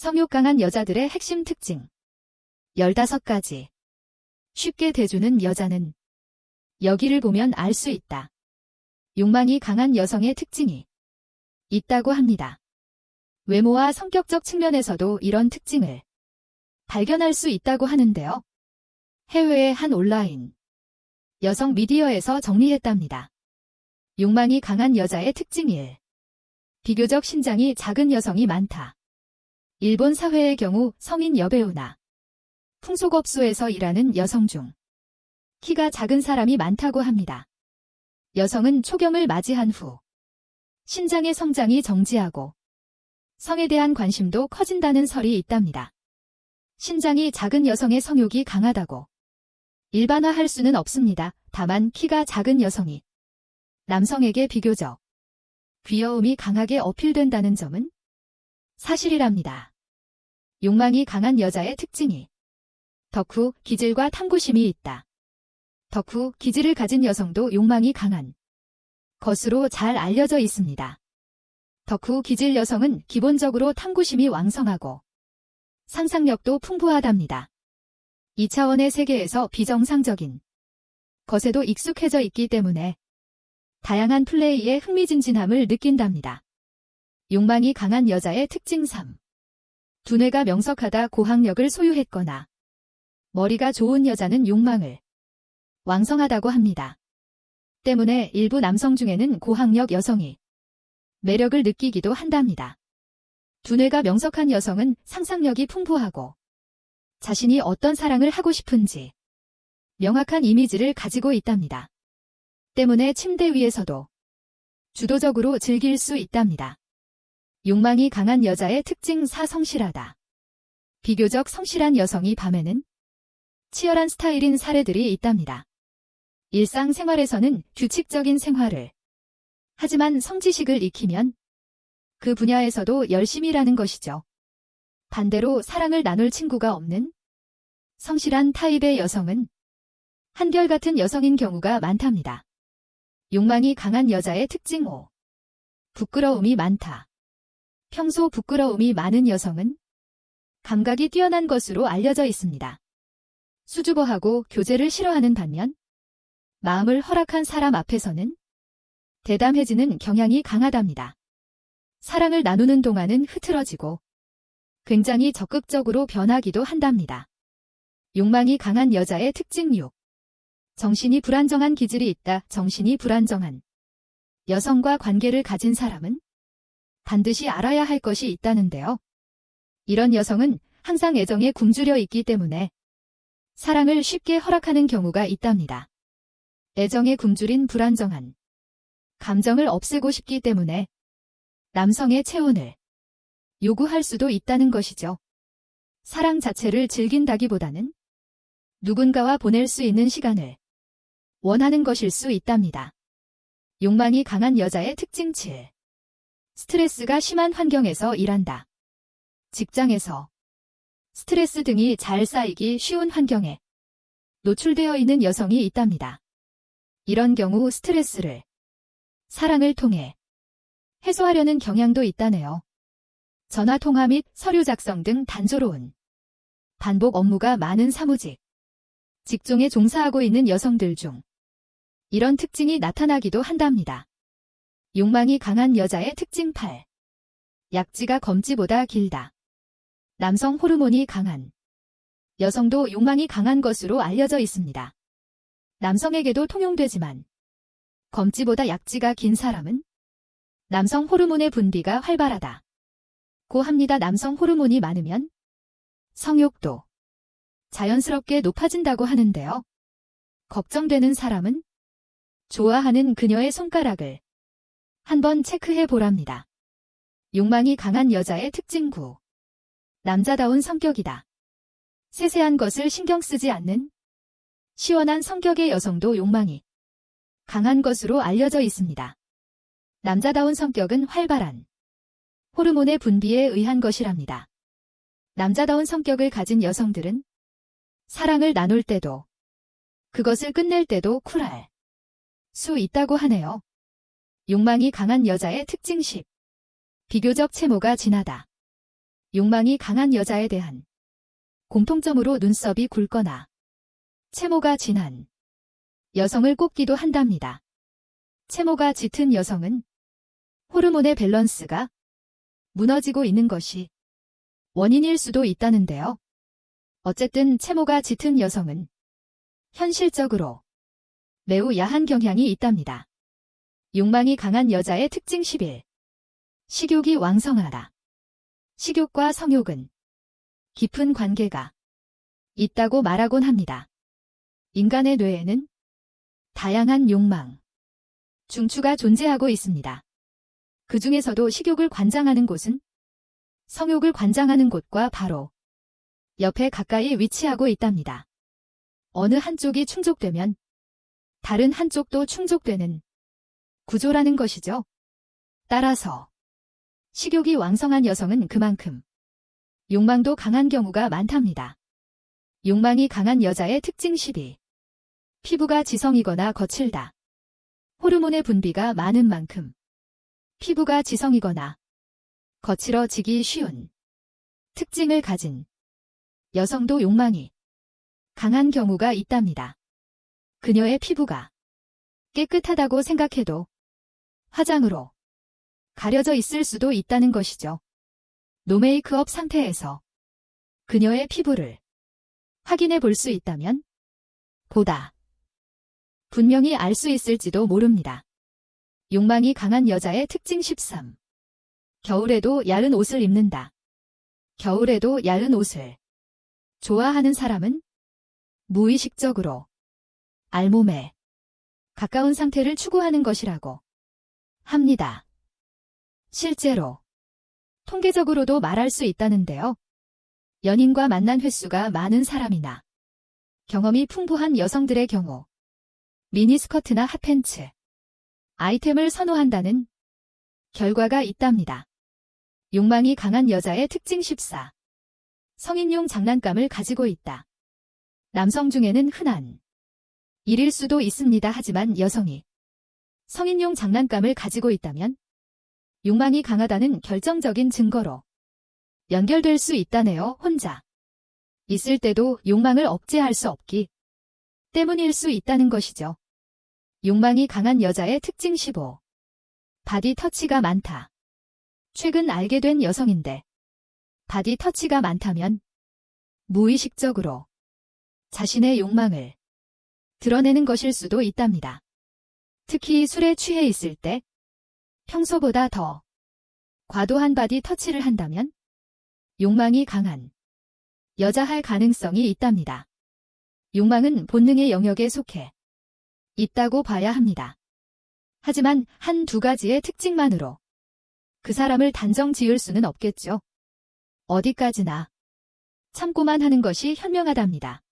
성욕 강한 여자들의 핵심 특징 15가지. 쉽게 대주는 여자는 여기를 보면 알 수 있다. 욕망이 강한 여성의 특징이 있다고 합니다. 외모와 성격적 측면에서도 이런 특징을 발견할 수 있다고 하는데요. 해외의 한 온라인 여성 미디어에서 정리했답니다. 욕망이 강한 여자의 특징 1. 비교적 신장이 작은 여성이 많다. 일본 사회의 경우 성인 여배우나 풍속업소에서 일하는 여성 중 키가 작은 사람이 많다고 합니다. 여성은 초경을 맞이한 후 신장의 성장이 정지하고 성에 대한 관심도 커진다는 설이 있답니다. 신장이 작은 여성의 성욕이 강하다고 일반화할 수는 없습니다. 다만 키가 작은 여성이 남성에게 비교적 귀여움이 강하게 어필된다는 점은 사실이랍니다. 욕망이 강한 여자의 특징이 덕후, 기질과 탐구심이 있다. 덕후, 기질을 가진 여성도 욕망이 강한 것으로 잘 알려져 있습니다. 덕후, 기질 여성은 기본적으로 탐구심이 왕성하고 상상력도 풍부하답니다. 2차원의 세계에서 비정상적인 것에도 익숙해져 있기 때문에 다양한 플레이에 흥미진진함을 느낀답니다. 욕망이 강한 여자의 특징 3. 두뇌가 명석하다. 고학력을 소유했거나 머리가 좋은 여자는 욕망을 왕성하다고 합니다. 때문에 일부 남성 중에는 고학력 여성이 매력을 느끼기도 한답니다. 두뇌가 명석한 여성은 상상력이 풍부하고 자신이 어떤 사랑을 하고 싶은지 명확한 이미지를 가지고 있답니다. 때문에 침대 위에서도 주도적으로 즐길 수 있답니다. 욕망이 강한 여자의 특징 4. 성실하다. 비교적 성실한 여성이 밤에는 치열한 스타일인 사례들이 있답니다. 일상생활에서는 규칙적인 생활을 하지만 성지식을 익히면 그 분야에서도 열심히 일하는 것이죠. 반대로 사랑을 나눌 친구가 없는 성실한 타입의 여성은 한결같은 여성인 경우가 많답니다. 욕망이 강한 여자의 특징 5. 부끄러움이 많다. 평소 부끄러움이 많은 여성은 감각이 뛰어난 것으로 알려져 있습니다. 수줍어하고 교제를 싫어하는 반면 마음을 허락한 사람 앞에서는 대담해지는 경향이 강하답니다. 사랑을 나누는 동안은 흐트러지고 굉장히 적극적으로 변하기도 한답니다. 욕망이 강한 여자의 특징 6. 정신이 불안정한 기질이 있다. 정신이 불안정한 여성과 관계를 가진 사람은 반드시 알아야 할 것이 있다는데요. 이런 여성은 항상 애정에 굶주려 있기 때문에 사랑을 쉽게 허락하는 경우가 있답니다. 애정에 굶주린 불안정한 감정을 없애고 싶기 때문에 남성의 체온을 요구할 수도 있다는 것이죠. 사랑 자체를 즐긴다기보다는 누군가와 보낼 수 있는 시간을 원하는 것일 수 있답니다. 욕망이 강한 여자의 특징 7. 스트레스가 심한 환경에서 일한다. 직장에서 스트레스 등이 잘 쌓이기 쉬운 환경에 노출되어 있는 여성이 있답니다. 이런 경우 스트레스를 사랑을 통해 해소하려는 경향도 있다네요. 전화통화 및 서류 작성 등 단조로운 반복 업무가 많은 사무직, 직종에 종사하고 있는 여성들 중 이런 특징이 나타나기도 한답니다. 욕망이 강한 여자의 특징 8. 약지가 검지보다 길다. 남성 호르몬이 강한 여성도 욕망이 강한 것으로 알려져 있습니다. 남성에게도 통용되지만 검지보다 약지가 긴 사람은 남성 호르몬의 분비가 활발하다 고 합니다. 남성 호르몬이 많으면 성욕도 자연스럽게 높아진다고 하는데요. 걱정되는 사람은 좋아하는 그녀의 손가락을 한번 체크해 보랍니다. 욕망이 강한 여자의 특징 9. 남자다운 성격이다. 세세한 것을 신경 쓰지 않는 시원한 성격의 여성도 욕망이 강한 것으로 알려져 있습니다. 남자다운 성격은 활발한 호르몬의 분비에 의한 것이랍니다. 남자다운 성격을 가진 여성들은 사랑을 나눌 때도 그것을 끝낼 때도 쿨할 수 있다고 하네요. 욕망이 강한 여자의 특징 10. 비교적 채모가 진하다. 욕망이 강한 여자에 대한 공통점으로 눈썹이 굵거나 채모가 진한 여성을 꼽기도 한답니다. 채모가 짙은 여성은 호르몬의 밸런스가 무너지고 있는 것이 원인일 수도 있다는데요. 어쨌든 채모가 짙은 여성은 현실적으로 매우 야한 경향이 있답니다. 욕망이 강한 여자의 특징 11. 식욕이 왕성하다. 식욕과 성욕은 깊은 관계가 있다고 말하곤 합니다. 인간의 뇌에는 다양한 욕망, 중추가 존재하고 있습니다. 그 중에서도 식욕을 관장하는 곳은 성욕을 관장하는 곳과 바로 옆에 가까이 위치하고 있답니다. 어느 한쪽이 충족되면 다른 한쪽도 충족되는 구조라는 것이죠. 따라서 식욕이 왕성한 여성은 그만큼 욕망도 강한 경우가 많답니다. 욕망이 강한 여자의 특징 12. 피부가 지성이거나 거칠다. 호르몬의 분비가 많은 만큼 피부가 지성이거나 거칠어지기 쉬운 특징을 가진 여성도 욕망이 강한 경우가 있답니다. 그녀의 피부가 깨끗하다고 생각해도 화장으로 가려져 있을 수도 있다는 것이죠. 노메이크업 상태에서 그녀의 피부를 확인해 볼 수 있다면 보다 분명히 알 수 있을지도 모릅니다. 욕망이 강한 여자의 특징 13. 겨울에도 야른 옷을 입는다. 겨울에도 야른 옷을 좋아하는 사람은 무의식적으로 알몸에 가까운 상태를 추구하는 것이라고 합니다. 실제로 통계적으로도 말할 수 있다는데요. 연인과 만난 횟수가 많은 사람이나 경험이 풍부한 여성들의 경우 미니스커트나 핫팬츠, 아이템을 선호한다는 결과가 있답니다. 욕망이 강한 여자의 특징 14. 성인용 장난감을 가지고 있다. 남성 중에는 흔한 일일 수도 있습니다. 하지만 여성이 성인용 장난감을 가지고 있다면 욕망이 강하다는 결정적인 증거로 연결될 수 있다네요. 혼자 있을 때도 욕망을 억제할 수 없기 때문일 수 있다는 것이죠. 욕망이 강한 여자의 특징 15. 바디 터치가 많다. 최근 알게 된 여성인데 바디 터치가 많다면 무의식적으로 자신의 욕망을 드러내는 것일 수도 있답니다. 특히 술에 취해 있을 때 평소보다 더 과도한 바디 터치를 한다면 욕망이 강한 여자할 가능성이 있답니다. 욕망은 본능의 영역에 속해 있다고 봐야 합니다. 하지만 한 두 가지의 특징만으로 그 사람을 단정 지을 수는 없겠죠. 어디까지나 참고만 하는 것이 현명하답니다.